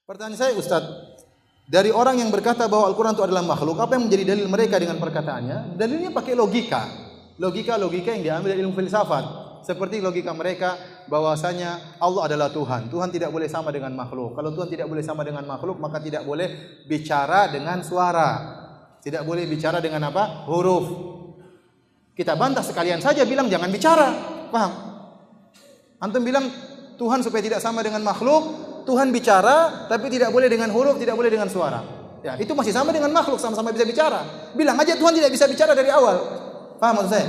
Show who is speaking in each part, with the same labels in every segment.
Speaker 1: Pertanyaan saya, Ustaz, dari orang yang berkata bahwa Al-Quran itu adalah makhluk, apa yang menjadi dalil mereka dengan perkataannya? Dalilnya pakai logika. Logika yang diambil dari ilmu filsafat. Seperti logika mereka bahwasanya Allah adalah Tuhan. Tuhan tidak boleh sama dengan makhluk. Kalau Tuhan tidak boleh sama dengan makhluk, maka tidak boleh bicara dengan suara. Tidak boleh bicara dengan apa? Huruf. Kita bantah sekalian saja, bilang jangan bicara. Paham? Antum bilang Tuhan supaya tidak sama dengan makhluk, Tuhan bicara tapi tidak boleh dengan huruf, tidak boleh dengan suara. Ya, itu masih sama dengan makhluk, sama-sama bisa bicara. Bilang aja Tuhan tidak bisa bicara dari awal. Paham maksud saya?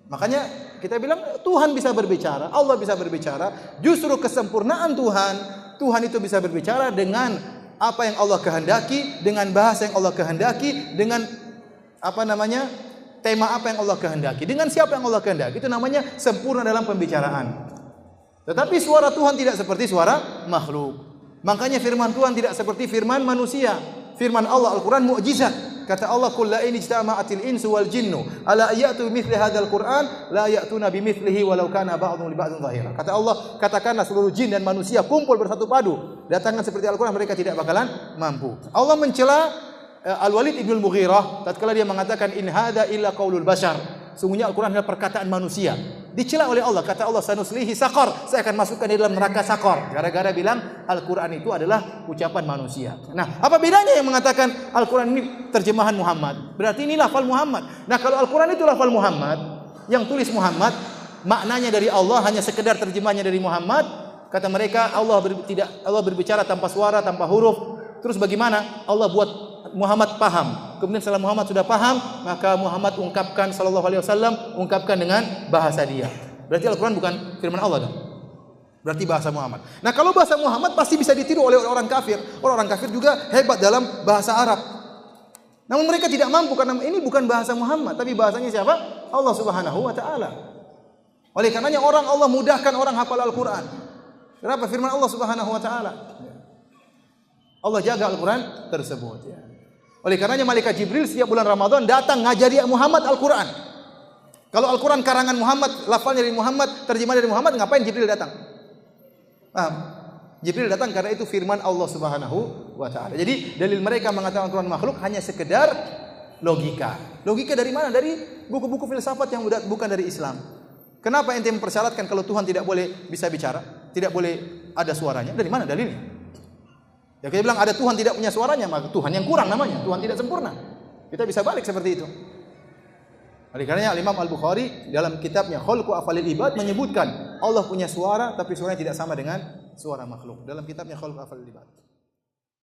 Speaker 1: Makanya kita bilang Tuhan bisa berbicara, Allah bisa berbicara. Justru kesempurnaan Tuhan itu bisa berbicara dengan apa yang Allah kehendaki, dengan bahasa yang Allah kehendaki, dengan tema apa yang Allah kehendaki, dengan siapa yang Allah kehendaki. Itu namanya sempurna dalam pembicaraan. Tetapi suara Tuhan tidak seperti suara makhluk. Makanya firman Tuhan tidak seperti firman manusia. Firman Allah Al-Quran mukjizat. Kata Allah, "Qul la in ijtama'atil insu wal jinnu ala ayatu mithli hadzal Qur'an la ya'tuna bimithlihi walau kana ba'dhum li ba'dhin dhahira." Kata Allah, katakanlah seluruh jin dan manusia kumpul bersatu padu, datangkan seperti Al-Quran, mereka tidak bakalan mampu. Allah mencela Al-Walid ibn Mughirah tatkala dia mengatakan in hadza illa qaulul bashar. Sungguhnya Al-Quran adalah perkataan manusia. Dicela oleh Allah. Kata Allah, sanuslihi saqar. Saya akan masukkan di dalam neraka saqar. Gara-gara bilang Al-Quran itu adalah ucapan manusia. Nah, apa bedanya yang mengatakan Al-Quran ini terjemahan Muhammad? Berarti ini lafal Muhammad. Nah, kalau Al-Quran itu lafal Muhammad, yang tulis Muhammad, maknanya dari Allah, hanya sekedar terjemahnya dari Muhammad. Kata mereka, Allah berbicara tanpa suara, tanpa huruf. Terus bagaimana? Allah buat Muhammad paham. Kemudian setelah Muhammad sudah paham, maka Muhammad ungkapkan sallallahu alaihi wasallam ungkapkan dengan bahasa dia. Berarti Al-Quran bukan firman Allah dong. Berarti bahasa Muhammad. Nah, kalau bahasa Muhammad pasti bisa ditiru oleh orang kafir. Orang kafir juga hebat dalam bahasa Arab. Namun mereka tidak mampu karena ini bukan bahasa Muhammad, tapi bahasanya siapa? Allah Subhanahu wa taala. Oleh karenanya Allah mudahkan orang hafal Al-Quran. Kenapa? Firman Allah Subhanahu wa taala. Allah jaga Al-Quran tersebut, ya. Oleh karenanya malaikat Jibril setiap bulan Ramadan datang ngajari Muhammad Al-Quran. Kalau Al-Quran karangan Muhammad, lafalnya dari Muhammad, terjemah dari Muhammad, ngapain Jibril datang? Paham? Jibril datang karena itu firman Allah Subhanahu wa taala. Jadi dalil mereka mengatakan Al-Quran makhluk hanya sekedar logika. Logika dari mana? Dari buku-buku filsafat yang bukan dari Islam. Kenapa ente mempersyaratkan kalau Tuhan tidak boleh bisa bicara, tidak boleh ada suaranya? Dari mana dalilnya? Ya, kita bilang ada Tuhan tidak punya suaranya, maka Tuhan yang kurang namanya, Tuhan tidak sempurna. Kita bisa balik seperti itu. Oleh karenanya Imam Al-Bukhari dalam kitabnya Khalqu Af'alil Ibad menyebutkan Allah punya suara tapi suaranya tidak sama dengan suara makhluk. Dalam kitabnya Khalqu Af'alil Ibad.